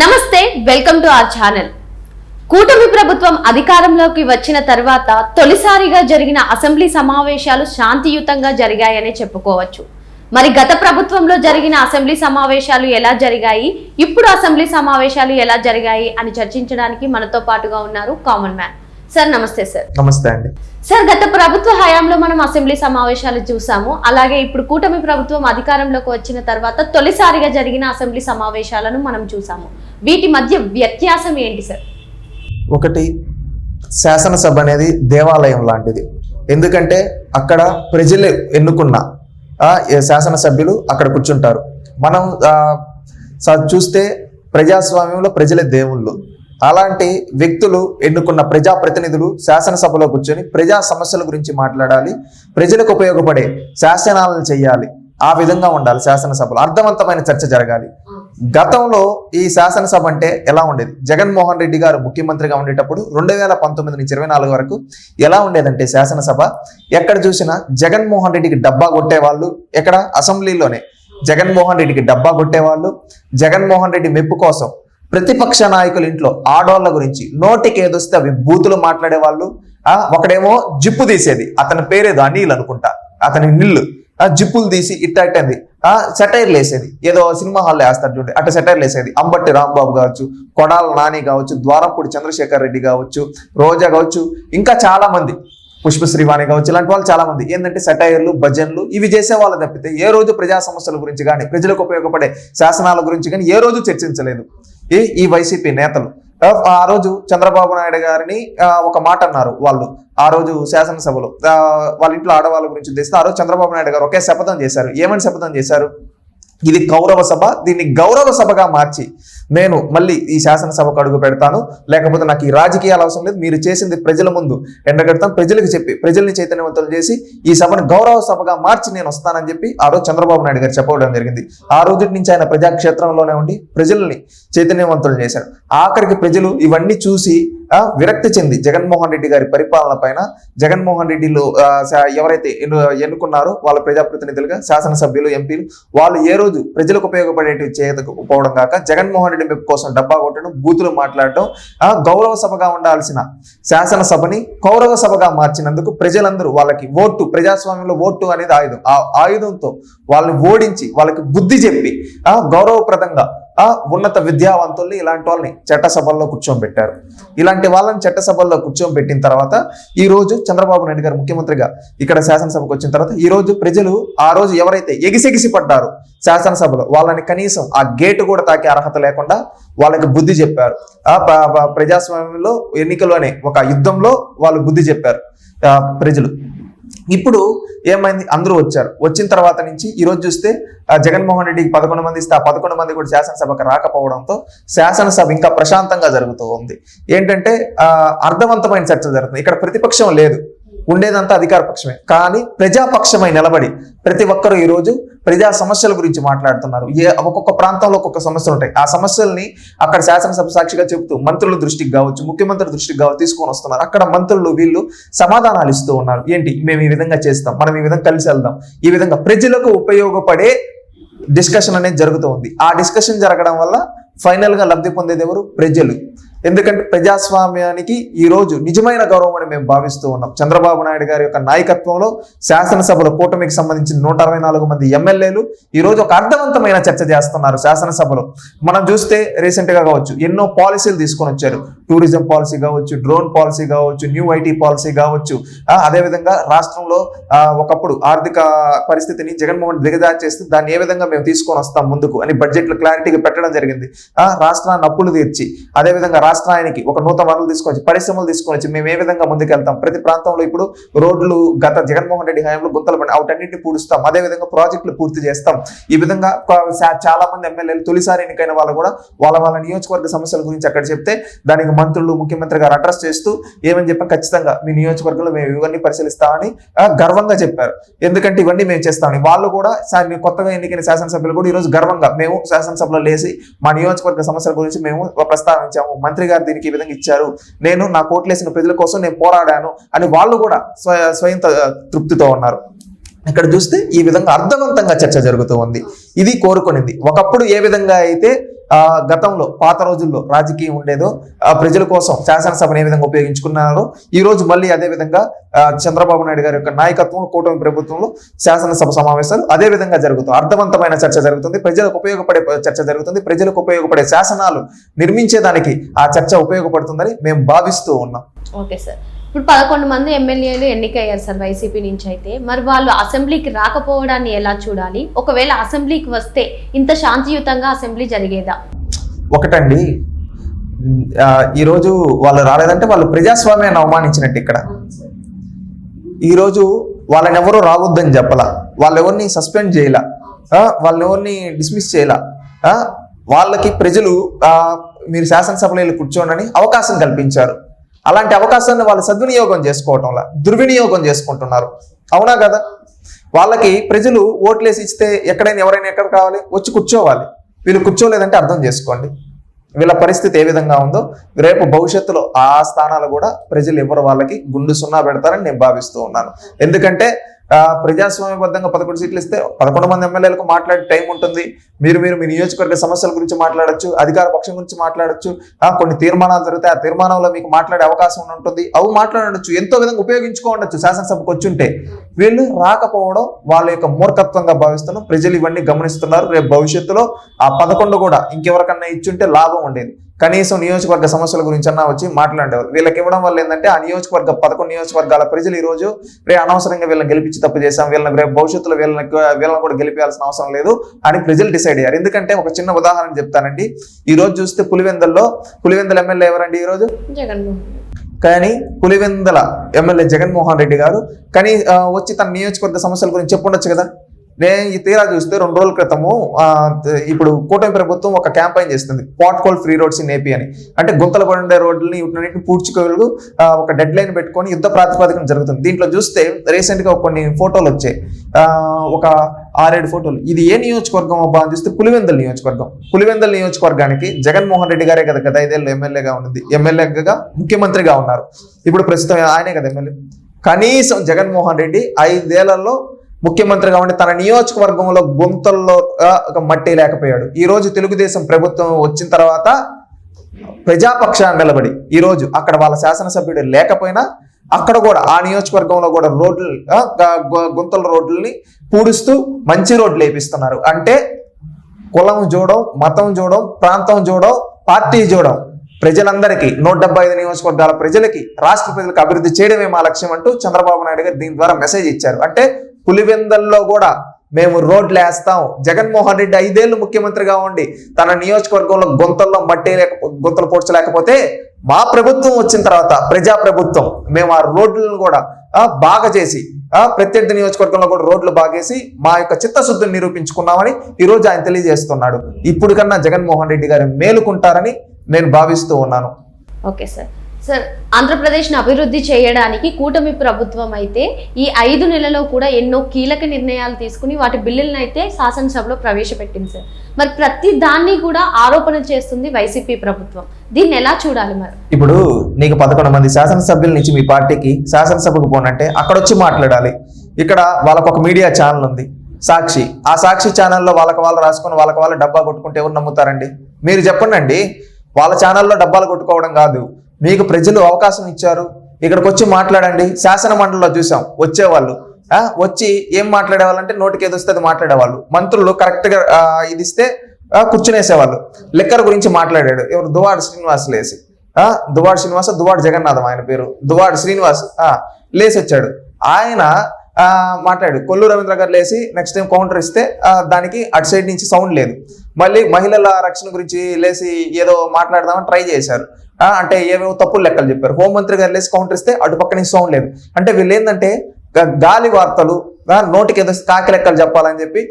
నమస్తే, welcome to our channel. కూటమి ప్రభుత్వం అధికారంలోకి వచ్చిన తర్వాత తొలిసారిగా జరిగిన అసెంబ్లీ సమావేశాలు శాంతియుతంగా జరిగాయనే చెప్పుకోవచ్చు. మరి గత ప్రభుత్వంలో జరిగిన అసెంబ్లీ సమావేశాలు ఎలా జరిగాయి, ఇప్పుడు అసెంబ్లీ సమావేశాలు ఎలా జరిగాయి అని చర్చించడానికి మనతో పాటుగా ఉన్నారు కామన్ మ్యాన్. సార్ నమస్తే. సార్ నమస్తే అండి. సార్, గత ప్రభుత్వ హయాంలో మనం అసెంబ్లీ సమావేశాలు చూసాము. అలాగే ఇప్పుడు కూటమి ప్రభుత్వం అధికారంలోకి వచ్చిన తర్వాత తొలిసారిగా జరిగిన అసెంబ్లీ సమావేశాలను మనం చూసాము. వీటి మధ్య వ్యత్యాసం ఏంటి సార్? ఒకటి, శాసనసభ అనేది దేవాలయం లాంటిది. ఎందుకంటే అక్కడ ప్రజలు ఎన్నుకున్న శాసనసభ్యులు అక్కడ కూర్చుంటారు. మనం చూస్తే ప్రజాస్వామ్యంలో ప్రజలే దేవుళ్ళు. అలాంటి వ్యక్తులు ఎన్నుకున్న ప్రజాప్రతినిధులు శాసనసభలో కూర్చొని ప్రజా సమస్యల గురించి మాట్లాడాలి, ప్రజలకు ఉపయోగపడే శాసనాలను చేయాలి. ఆ విధంగా ఉండాలి శాసనసభలో. అర్థవంతమైన చర్చ జరగాలి. గతంలో ఈ శాసనసభ అంటే ఎలా ఉండేది? జగన్మోహన్ రెడ్డి గారు ముఖ్యమంత్రిగా ఉండేటప్పుడు 2019 నుంచి 24 వరకు ఎలా ఉండేదంటే శాసనసభ ఎక్కడ చూసినా జగన్మోహన్ రెడ్డికి డబ్బా కొట్టేవాళ్ళు. ఎక్కడ? అసెంబ్లీలోనే జగన్మోహన్ రెడ్డికి డబ్బా కొట్టేవాళ్ళు. జగన్మోహన్ రెడ్డి మెప్పు కోసం ప్రతిపక్ష నాయకుల ఇంట్లో ఆడవాళ్ళ గురించి నోటికి ఏదొస్తే అవి బూతులు మాట్లాడేవాళ్ళు. ఒకడేమో జిప్పు తీసేది, అతని పేరేదో అనిల్ అనుకుంటా, అతని నిల్లు జిప్పులు తీసి ఇట్టంది సెటైర్లు వేసేది. ఏదో సినిమా హాల్లో వేస్తారు చూడండి, అట్లా సెటైర్లు వేసేది. అంబట్టి రాంబాబు కావచ్చు, కొడాల నాని కావచ్చు, ద్వారంపూడి చంద్రశేఖర్ రెడ్డి కావచ్చు, రోజా కావచ్చు, ఇంకా చాలా మంది, పుష్పశ్రీవాణి కావచ్చు, ఇలాంటి వాళ్ళు చాలా మంది ఏంటంటే సెటైర్లు, భజన్లు ఇవి చేసే వాళ్ళు తప్పితే ఏ రోజు ప్రజా సమస్యల గురించి కానీ ప్రజలకు ఉపయోగపడే శాసనాల గురించి కానీ ఏ రోజు చర్చించలేదు ఈ వైసీపీ నేతలు. ఆ రోజు చంద్రబాబు నాయుడు గారిని ఒక మాట అన్నారు వాళ్ళు. ఆ రోజు శాసనసభలో వాళ్ళ ఇంట్లో ఆడవాళ్ళ గురించి తెస్తే ఆ రోజు చంద్రబాబు నాయుడు గారు ఒకే శపథం చేశారు. ఏమని శపథం చేశారు? ఇది కౌరవ సభ, దీన్ని గౌరవ సభగా మార్చి నేను మళ్ళీ ఈ శాసనసభకు అడుగు పెడతాను, లేకపోతే నాకు ఈ రాజకీయాలు అవసరం లేదు, మీరు చేసింది ప్రజల ముందు ఎండగడతాం, ప్రజలకు చెప్పి ప్రజల్ని చైతన్యవంతులు చేసి ఈ సభను గౌరవ సభగా మార్చి నేను వస్తానని చెప్పి ఆ రోజు చంద్రబాబు నాయుడు గారు చెప్పడం జరిగింది. ఆ రోజు నుంచి ఆయన ప్రజాక్షేత్రంలోనే ఉండి ప్రజల్ని చైతన్యవంతులు చేశారు. ఆఖరికి ప్రజలు ఇవన్నీ చూసి విరక్తి చెంది జగన్మోహన్ రెడ్డి గారి పరిపాలన పైన, జగన్మోహన్ రెడ్డిలో ఎవరైతే ఎన్నుకున్నారో వాళ్ళ ప్రజాప్రతినిధులుగా శాసనసభ్యులు, ఎంపీలు, వాళ్ళు ఏ రోజు ప్రజలకు ఉపయోగపడేటివి చేయకపోవడం కాక జగన్మోహన్ రెడ్డి మెప్పు కోసం డబ్బా కొట్టడం, బూతులు మాట్లాడటం, గౌరవ సభగా ఉండాల్సిన శాసనసభని కౌరవ సభగా మార్చినందుకు ప్రజలందరూ వాళ్ళకి ఓటు, ప్రజాస్వామ్యంలో ఓటు అనేది ఆయుధం, ఆ ఆయుధంతో వాళ్ళని ఓడించి వాళ్ళకి బుద్ధి చెప్పి గౌరవప్రదంగా ఉన్నత విద్యావంతుల్ని ఇలాంటి వాళ్ళని చట్టసభల్లో కూర్చోబెట్టారు. ఇలాంటి వాళ్ళని చట్టసభల్లో కూర్చోబెట్టిన తర్వాత ఈ రోజు చంద్రబాబు నాయుడు గారు ముఖ్యమంత్రిగా ఇక్కడ శాసనసభకు వచ్చిన తర్వాత ఈ రోజు ప్రజలు ఆ రోజు ఎవరైతే ఎగిసెగిసి పడ్డారో శాసనసభలో వాళ్ళని కనీసం ఆ గేటు కూడా తాకే అర్హత లేకుండా వాళ్ళకి బుద్ధి చెప్పారు. ప్రజాస్వామ్యంలో ఎన్నికలోనే ఒక యుద్ధంలో వాళ్ళు బుద్ధి చెప్పారు ప్రజలు. ఇప్పుడు ఏమైంది? అందరూ వచ్చారు. వచ్చిన తర్వాత నుంచి ఈ రోజు చూస్తే జగన్మోహన్ రెడ్డికి 11 మంది ఇస్తే ఆ 11 మంది కూడా శాసనసభకు రాకపోవడంతో శాసనసభ ఇంకా ప్రశాంతంగా జరుగుతూ ఉంది. ఏంటంటే అర్థవంతమైన చర్చలు జరుగుతుంది. ఇక్కడ ప్రతిపక్షం లేదు, ఉండేదంతా అధికార పక్షమే. కానీ ప్రజాపక్షమై నిలబడి ప్రతి ఒక్కరూ ఈ రోజు ప్రజా సమస్యల గురించి మాట్లాడుతున్నారు. ఒక్కొక్క ప్రాంతంలో ఒక్కొక్క సమస్యలు ఉంటాయి. ఆ సమస్యల్ని అక్కడ శాసనసభ సాక్షిగా చెబుతూ మంత్రుల దృష్టికి కావచ్చు, ముఖ్యమంత్రి దృష్టికి కావచ్చు తీసుకొని వస్తున్నారు. అక్కడ మంత్రులు వీళ్ళు సమాధానాలు ఇస్తూ ఉన్నారు. ఏంటి, మేము ఈ విధంగా చేస్తాం, మనం ఈ విధంగా కలిసి వెళ్దాం, ఈ విధంగా ప్రజలకు ఉపయోగపడే డిస్కషన్ అనేది జరుగుతూ ఉంది. ఆ డిస్కషన్ జరగడం వల్ల ఫైనల్ గా లబ్ధి పొందేది ఎవరు? ప్రజలు. ఎందుకంటే ప్రజాస్వామ్యానికి ఈ రోజు నిజమైన గౌరవం అని మేము భావిస్తూ ఉన్నాం. చంద్రబాబు నాయుడు గారి యొక్క నాయకత్వంలో శాసనసభలో కూటమికి సంబంధించిన 164 మంది ఎమ్మెల్యేలు ఈ రోజు ఒక అర్థవంతమైన చర్చ చేస్తున్నారు శాసనసభలో. మనం చూస్తే రీసెంట్ గా కావచ్చు ఎన్నో పాలసీలు తీసుకొని వచ్చారు. టూరిజం పాలసీ కావచ్చు, డ్రోన్ పాలసీ కావచ్చు, న్యూ ఐటీ పాలసీ కావచ్చు. అదేవిధంగా రాష్ట్రంలో ఒకప్పుడు ఆర్థిక పరిస్థితిని జగన్మోహన్ దిగజారి చేస్తే దాన్ని ఏ విధంగా మేము తీసుకొని వస్తాం ముందుకు అని బడ్జెట్లో క్లారిటీగా పెట్టడం జరిగింది. రాష్ట్రాన్ని అప్పులు తీర్చి అదేవిధంగా రాష్ట్రానికి ఒక నూతన వనరులు తీసుకొచ్చి పరిశ్రమలు తీసుకొచ్చి మేము ఏ విధంగా ముందుకెళ్తాం, ప్రతి ప్రాంతంలో ఇప్పుడు రోడ్లు గత జగన్మోహన్ రెడ్డి హయాంలో గుంతలు పడి వాటన్నింటినీ పూడుస్తాం, అదేవిధంగా ప్రాజెక్టులు పూర్తి చేస్తాం. ఈ విధంగా చాలా మంది ఎమ్మెల్యేలు తొలిసారి ఎన్నికైన వాళ్ళు కూడా వాళ్ళ నియోజకవర్గ సమస్యల గురించి అక్కడ చెప్తే దానికి మంత్రులు, ముఖ్యమంత్రి గారు అడ్రస్ చేస్తూ ఏమని చెప్పారు, ఖచ్చితంగా మీ నియోజకవర్గంలో మేము ఇవన్నీ పరిశీలిస్తామని గర్వంగా చెప్పారు. ఎందుకంటే ఇవన్నీ మేము చేస్తామని. వాళ్ళు కూడా కొత్తగా ఎన్నికైన శాసనసభ్యులు కూడా ఈ రోజు గర్వంగా మేము శాసనసభలో లేసి మా నియోజకవర్గ సమస్యల గురించి మేము ప్రస్తావించాము, మంత్రి గారు దీనికి ఈ విధంగా ఇచ్చారు, నేను నా కోట్లేసిన ప్రజల కోసం నేను పోరాడాను అని వాళ్ళు కూడా స్వయం తృప్తితో ఉన్నారు. ఇక్కడ చూస్తే ఈ విధంగా అర్థవంతంగా చర్చ జరుగుతూ ఉంది. ఇది కోరుకునేది. ఒకప్పుడు ఏ విధంగా అయితే గతంలో పాత రోజుల్లో రాజకీయం ఉండేదో, ప్రజల కోసం శాసనసభను ఏ విధంగా ఉపయోగించుకున్నారో, ఈ రోజు మళ్ళీ అదే విధంగా చంద్రబాబు నాయుడు గారి యొక్క నాయకత్వంలో కూటమి ప్రభుత్వంలో శాసనసభ సమావేశాలు అదే విధంగా జరుగుతాయి. అర్థవంతమైన చర్చ జరుగుతుంది, ప్రజలకు ఉపయోగపడే చర్చ జరుగుతుంది, ప్రజలకు ఉపయోగపడే శాసనాలు నిర్మించేదానికి ఆ చర్చ ఉపయోగపడుతుందని మేము భావిస్తూ ఉన్నాం. ఓకే సార్, ఇప్పుడు 11 మంది ఎమ్మెల్యేలు ఎన్నికయ్యారు సార్ వైసీపీ నుంచి. అయితే మరి వాళ్ళు అసెంబ్లీకి రాకపోవడాన్ని ఎలా చూడాలి? ఒకవేళ అసెంబ్లీకి వస్తే ఇంత శాంతియుతంగా అసెంబ్లీ జరిగేదా? ఒకటండి, ఈరోజు వాళ్ళు రాలేదంటే వాళ్ళు ప్రజాస్వామ్యాన్ని అవమానించినట్టు. ఇక్కడ ఈరోజు వాళ్ళని ఎవరో రావద్దని చెప్పలా, వాళ్ళు ఎవరిని సస్పెండ్ చేయలా, వాళ్ళని ఎవరిని డిస్మిస్ చేయలా. వాళ్ళకి ప్రజలు మీరు శాసనసభలో వెళ్ళి కూర్చోండి అవకాశం కల్పించారు. అలాంటి అవకాశాన్ని వాళ్ళు సద్వినియోగం చేసుకోవటంలా దుర్వినియోగం చేసుకుంటున్నారు. అవునా కదా? వాళ్ళకి ప్రజలు ఓట్లేసి ఇస్తే ఎక్కడైనా ఎవరైనా ఎక్కడ కావాలి వచ్చి కూర్చోవాలి. వీళ్ళు కూర్చోలేదంటే అర్థం చేసుకోండి వీళ్ళ పరిస్థితి ఏ విధంగా ఉందో. రేపు భవిష్యత్తులో ఆ స్థానాలు కూడా ప్రజలు ఎవరు వాళ్ళకి గుండు సున్నా పెడతారని నేను భావిస్తూ ఉన్నాను. ఎందుకంటే ప్రజాస్వామ్యబద్ధంగా 11 సీట్లు ఇస్తే 11 మంది ఎమ్మెల్యేలకు మాట్లాడే టైం ఉంటుంది. మీరు మీ నియోజకవర్గ సమస్యల గురించి మాట్లాడచ్చు, అధికార పక్షం గురించి మాట్లాడచ్చు, కొన్ని తీర్మానాలు జరిగితే ఆ తీర్మానంలో మీకు మాట్లాడే అవకాశం ఉంటుంది. అవి మాట్లాడచ్చు, ఎంతో విధంగా ఉపయోగించుకోవచ్చు శాసనసభకు వచ్చుంటే. వీళ్ళు రాకపోవడం వాళ్ళ యొక్క మూర్ఖత్వంగా భావిస్తున్నాం. ప్రజలు ఇవన్నీ గమనిస్తున్నారు. రేపు భవిష్యత్తులో ఆ 11 కూడా ఇంకెవరికన్నా ఇచ్చుంటే లాభం ఉండేది. కనీసం నియోజకవర్గ సమస్యల గురించి అన్నా వచ్చి మాట్లాడేవారు. వీళ్ళకి ఇవ్వడం వల్ల ఏంటంటే ఆ 11 నియోజకవర్గాల ప్రజలు ఈ రోజు అనవసరంగా వీళ్ళని గెలిపించి తప్పు చేశాం, వీళ్ళని రేపు భవిష్యత్తులో వీళ్ళని కూడా గెలిపించాల్సిన అవసరం లేదు అని ప్రజలు డిసైడ్ అయ్యారు. ఎందుకంటే ఒక చిన్న ఉదాహరణ చెప్తానండి. ఈ రోజు చూస్తే పులివెందుల ఎమ్మెల్యే ఎవరండి ఈరోజు? కానీ పులివెందుల ఎమ్మెల్యే జగన్మోహన్ రెడ్డి గారు కానీ వచ్చి తన నియోజకవర్గ సమస్యల గురించి చెప్పుండొచ్చు కదా. ఈ తీరా చూస్తే 2 రోజుల క్రితము ఇప్పుడు కూటమి ప్రభుత్వం ఒక క్యాంపెయిన్ చేస్తుంది, pothole free roads in AP అని. అంటే గుంతలు పడే రోడ్లని వీటిని పూడ్చుకోగలు ఒక డెడ్ లైన్ పెట్టుకొని యుద్ధ ప్రాతిపదికన జరుగుతుంది. దీంట్లో చూస్తే రీసెంట్ గా కొన్ని ఫోటోలు వచ్చాయి, ఒక 6-7 ఫోటోలు. ఇది ఏ నియోజకవర్గం బాగా చూస్తే పులివెందుల నియోజకవర్గం. పులివెందుల నియోజకవర్గానికి జగన్మోహన్ రెడ్డి గారే కదా 5 ఏళ్ళు ఎమ్మెల్యేగా ముఖ్యమంత్రిగా ఉన్నారు. ఇప్పుడు ప్రస్తుతం ఆయనే కదా ఎమ్మెల్యే. కనీసం జగన్మోహన్ రెడ్డి 5 ఏళ్లలో ముఖ్యమంత్రిగా ఉండి తన నియోజకవర్గంలో గుంతల్లో మట్టి లేకపోయాడు. ఈ రోజు తెలుగుదేశం ప్రభుత్వం వచ్చిన తర్వాత ప్రజాపక్షాన్ని నిలబడి ఈ రోజు అక్కడ వాళ్ళ శాసనసభ్యుడు లేకపోయినా అక్కడ కూడా ఆ నియోజకవర్గంలో కూడా గుంతల రోడ్లని పూడుస్తూ మంచి రోడ్లు వేపిస్తున్నారు. అంటే కులం చూడడం, మతం చూడడం, ప్రాంతం చూడడం, పార్టీ చూడడం, ప్రజలందరికీ 175 నియోజకవర్గాల ప్రజలకి, రాష్ట్ర ప్రజలకు అభివృద్ధి చేయడమే మా లక్ష్యం అంటూ చంద్రబాబు నాయుడు గారు దీని ద్వారా మెసేజ్ ఇచ్చారు. అంటే పులివెందుల్లో కూడా మేము రోడ్లు వేస్తాం. జగన్మోహన్ రెడ్డి 5 ఏళ్ళు ముఖ్యమంత్రిగా ఉండి తన నియోజకవర్గంలో గుంతలు పోడ్చలేకపోతే మా ప్రభుత్వం వచ్చిన తర్వాత ప్రజా ప్రభుత్వం మేము ఆ రోడ్లను కూడా బాగా చేసి ప్రత్యర్థి నియోజకవర్గంలో కూడా రోడ్లు బాగేసి మా యొక్క చిత్తశుద్ధిని నిరూపించుకున్నామని ఈ రోజు ఆయన తెలియజేస్తున్నాడు. ఇప్పుడు కన్నా జగన్మోహన్ రెడ్డి గారు మేలుకుంటారని నేను భావిస్తూ ఉన్నాను. Okay sir. ఆంధ్రప్రదేశ్ను అభివృద్ధి చేయడానికి కూటమి ప్రభుత్వం అయితే ఈ 5 నెలల్లో కూడా ఎన్నో కీలక నిర్ణయాలు తీసుకుని వాటి బిల్లులను అయితే శాసనసభలో ప్రవేశపెట్టింది సార్. మరి ప్రతి దాన్ని కూడా ఆరోపణ చేస్తుంది వైసీపీ ప్రభుత్వం. దీన్ని ఎలా చూడాలి? మరి ఇప్పుడు నీకు 11 మంది శాసనసభ్యుల నుంచి మీ పార్టీకి శాసనసభకు పోనంటే అక్కడ వచ్చి మాట్లాడాలి. ఇక్కడ వాళ్ళకు ఒక మీడియా ఛానల్ ఉంది, సాక్షి. ఆ సాక్షి ఛానల్లో వాళ్ళు రాసుకొని వాళ్ళ డబ్బా కొట్టుకుంటే ఎవరు నమ్ముతారండి? మీరు చెప్పండి. వాళ్ళ ఛానల్లో డబ్బాలు కొట్టుకోవడం కాదు, మీకు ప్రజలు అవకాశం ఇచ్చారు, ఇక్కడికి వచ్చి మాట్లాడండి. శాసన మండలిలో చూసాం వచ్చేవాళ్ళు వచ్చి ఏం మాట్లాడేవాళ్ళంటే నోటికి ఏదొస్తే అది మాట్లాడేవాళ్ళు. మంత్రులు కరెక్ట్ గా ఇది ఇస్తే కూర్చునేసేవాళ్ళు. లిక్కర్ గురించి మాట్లాడాడు ఎవరు? దువాడ శ్రీనివాస్ లేసి, దువాడ జగన్నాథం ఆయన పేరు, దువాడ శ్రీనివాస్ లేసి వచ్చాడు. ఆయన మాట్లాడు. కొల్లు రవీంద్ర గారు లేసి నెక్స్ట్ టైం కౌంటర్ ఇస్తే దానికి అటు సైడ్ నుంచి సౌండ్ లేదు. మళ్ళీ మహిళల రక్షణ గురించి లేసి ఏదో మాట్లాడదామని ట్రై చేశారు. అంటే ఏవేవో తప్పులు లెక్కలు చెప్పారు. హోంమంత్రి గారు లేసి కౌంటర్ ఇస్తే అటు పక్క నుంచి సౌండ్ లేదు. అంటే వీళ్ళు ఏంటంటే గాలి వార్తలు, నోటికి ఏదో కాకి లెక్కలు చెప్పాలని చెప్పి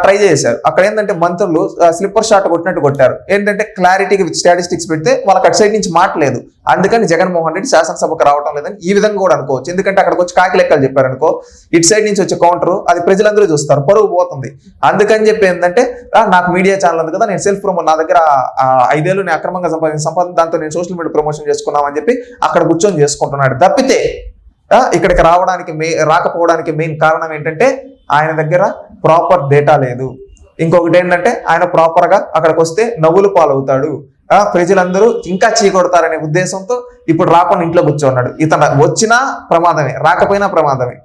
ట్రై చేశారు. అక్కడ ఏంటంటే మంత్రులు స్లిప్పర్ షాట్ కొట్టినట్టు కొట్టారు. ఏంటంటే క్లారిటీకి స్టాటిస్టిక్స్ పెడితే వాళ్ళకి అటు సైడ్ నుంచి మాట్లేదు. అందుకని జగన్మోహన్ రెడ్డి శాసనసభకు రావటం లేదని ఈ విధంగా కూడా అనుకోవచ్చు. ఎందుకంటే అక్కడికి వచ్చి కాకి లెక్కలు చెప్పారు అనుకో, ఇటు సైడ్ నుంచి వచ్చే కౌంటర్ అది ప్రజలందరూ చూస్తారు, పరుగు పోతుంది. అందుకని చెప్పి ఏంటంటే నాకు మీడియా ఛానల్ ఉంది కదా, నేను సెల్ఫ్ ప్రమోషన్, నా దగ్గర 5 ఏళ్ళు నేను అక్రమంగా సంపాదించిన దాంతో నేను సోషల్ మీడియా ప్రమోషన్ చేసుకున్నామని చెప్పి అక్కడ కూర్చొని చేసుకుంటున్నాడు. తప్పితే ఇక్కడికి రాకపోవడానికి మెయిన్ కారణం ఏంటంటే ఆయన దగ్గర ప్రాపర్ డేటా లేదు. ఇంకొకటి ఏంటంటే ఆయన ప్రాపర్ గా అక్కడికి వస్తే నవ్వులు పాలవుతాడు, ప్రజలందరూ ఇంకా చీకొడతారనే ఉద్దేశంతో ఇప్పుడు రాకుండా ఇంట్లో కూర్చోన్నాడు. ఇతను వచ్చినా ప్రమాదమే, రాకపోయినా ప్రమాదమే.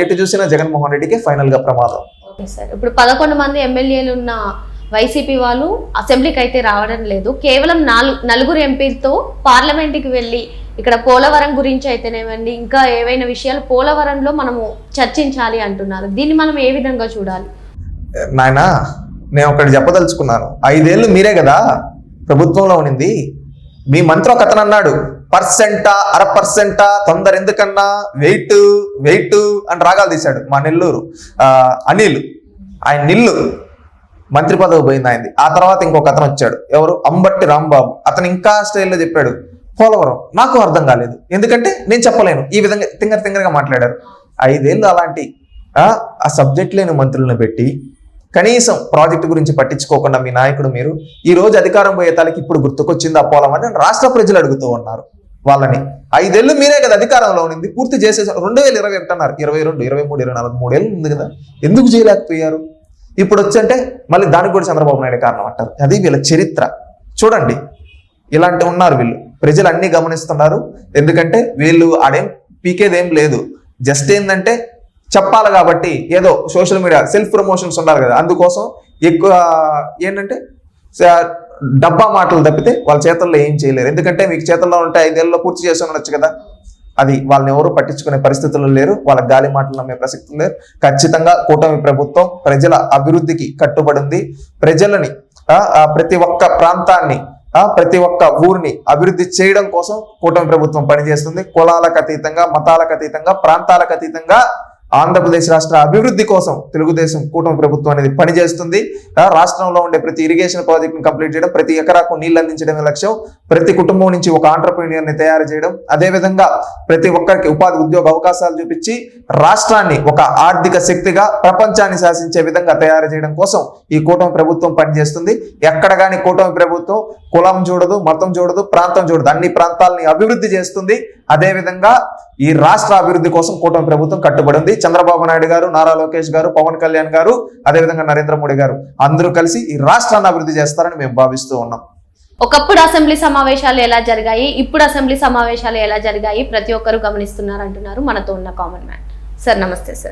ఎటు చూసినా జగన్మోహన్ రెడ్డికి ఫైనల్ గా ప్రమాదం. ఓకే సార్, ఇప్పుడు 11 మంది ఎమ్మెల్యేలు ఉన్న వైసీపీ వాళ్ళు అసెంబ్లీకి అయితే రావడం లేదు. కేవలం 4 ఎంపీలతో పార్లమెంట్కి వెళ్ళి ఇక్కడ పోలవరం గురించి అయితేనేవండి, ఇంకా ఏవైనా విషయాలు పోలవరంలో మనము చర్చించాలి అంటున్నారు. దీన్ని మనం ఏ విధంగా చూడాలి? నాయనా, నేను ఒకటి చెప్పదలుచుకున్నాను. 5 ఏళ్ళు మీరే కదా ప్రభుత్వంలో ఉన్నింది. మీ మంత్రి ఒక అతను అన్నాడు, 1% 0.5% తొందర ఎందుకన్నా, వెయిట్ అని రాగాలు తీశాడు. మా నెల్లూరు అనిల్, ఆయన నిల్లు మంత్రి పదవి పోయింది ఆయనది. ఆ తర్వాత ఇంకొక అతను వచ్చాడు, ఎవరు, అంబట్టి రాంబాబు. అతను ఇంకా స్టైల్లో చెప్పాడు పోలవరం. నాకు అర్థం కాలేదు, ఎందుకంటే నేను చెప్పలేను. ఈ విధంగా తింగరగా మాట్లాడారు. 5 ఏళ్ళు అలాంటి ఆ సబ్జెక్ట్ లేని మంత్రులను పెట్టి కనీసం ప్రాజెక్టు గురించి పట్టించుకోకుండా మీ నాయకుడు మీరు ఈ రోజు అధికారం పోయే తలకి ఇప్పుడు గుర్తుకొచ్చింది ఆ పోలం అని రాష్ట్ర ప్రజలు అడుగుతూ ఉన్నారు వాళ్ళని. 5 ఏళ్ళు మీరే కదా అధికారంలో ఉన్నింది, పూర్తి చేసేసారు. 2021 అన్నారు, 22, 23, 24, 3 ఏళ్ళు ఉంది కదా, ఎందుకు చేయలేకపోయారు? ఇప్పుడు వచ్చంటే మళ్ళీ దానికి కూడా చంద్రబాబు నాయుడు కారణం అంటారు. అది వీళ్ళ చరిత్ర. చూడండి, ఇలాంటి ఉన్నారు వీళ్ళు. ప్రజలు అన్ని గమనిస్తున్నారు. ఎందుకంటే వీళ్ళు ఆడేం పీకేదేం లేదు, జస్ట్ ఏంటంటే చెప్పాలి కాబట్టి ఏదో సోషల్ మీడియా సెల్ఫ్ ప్రమోషన్స్ ఉండాలి కదా, అందుకోసం ఎక్కువ ఏంటంటే డబ్బా మాటలు తప్పితే వాళ్ళ చేతుల్లో ఏం చేయలేరు. ఎందుకంటే మీకు చేతుల్లో ఉంటే 5 ఏళ్ళలో పూర్తి చేసి ఉండొచ్చు కదా. అది వాళ్ళని ఎవరు పట్టించుకునే పరిస్థితుల్లో లేరు, వాళ్ళ గాలి మాటలు నమ్మే ప్రసక్తులు లేరు. ఖచ్చితంగా కూటమి ప్రభుత్వం ప్రజల అభివృద్ధికి కట్టుబడింది. ప్రజలని ప్రతి ఒక్క ప్రాంతాన్ని ప్రతి ఒక్క ఊరిని అభివృద్ధి చేయడం కోసం కూటమి ప్రభుత్వం పనిచేస్తుంది. కులాలకు అతీతంగా, మతాలకు అతీతంగా, ప్రాంతాలకు అతీతంగా ఆంధ్రప్రదేశ్ రాష్ట్ర అభివృద్ధి కోసం తెలుగుదేశం కూటమి ప్రభుత్వం అనేది పనిచేస్తుంది. రాష్ట్రంలో ఉండే ప్రతి ఇరిగేషన్ ప్రాజెక్ట్ని కంప్లీట్ చేయడం, ప్రతి ఎకరాకు నీళ్లు అందించడమే లక్ష్యం. ప్రతి కుటుంబం నుంచి ఒక ఆంటర్‌ప్రెన్యూర్ ని తయారు చేయడం, అదేవిధంగా ప్రతి ఒక్కరికి ఉపాధి ఉద్యోగ అవకాశాలు చూపించి రాష్ట్రాన్ని ఒక ఆర్థిక శక్తిగా ప్రపంచాన్ని శాసించే విధంగా తయారు చేయడం కోసం ఈ కూటమి ప్రభుత్వం పనిచేస్తుంది. ఎక్కడ కానీ కూటమి ప్రభుత్వం కులం చూడదు, మతం చూడదు, ప్రాంతం చూడదు, అన్ని ప్రాంతాలని అభివృద్ధి చేస్తుంది. అదేవిధంగా ఈ రాష్ట్ర అభివృద్ధి కోసం కూటమి ప్రభుత్వం కట్టుబడింది. చంద్రబాబు నాయుడు గారు, నారా లోకేష్ గారు, పవన్ కళ్యాణ్ గారు, అదేవిధంగా నరేంద్ర మోడీ గారు అందరూ కలిసి ఈ రాష్ట్రాన్ని అభివృద్ధి చేస్తారని మేము భావిస్తూ ఉన్నాం. ఒకప్పుడు అసెంబ్లీ సమావేశాలు ఎలా జరిగాయి, ఇప్పుడు అసెంబ్లీ సమావేశాలు ఎలా జరిగాయి ప్రతి ఒక్కరు గమనిస్తున్నారు అంటున్నారు మనతో ఉన్న కామన్ మ్యాన్. సార్ నమస్తే సార్.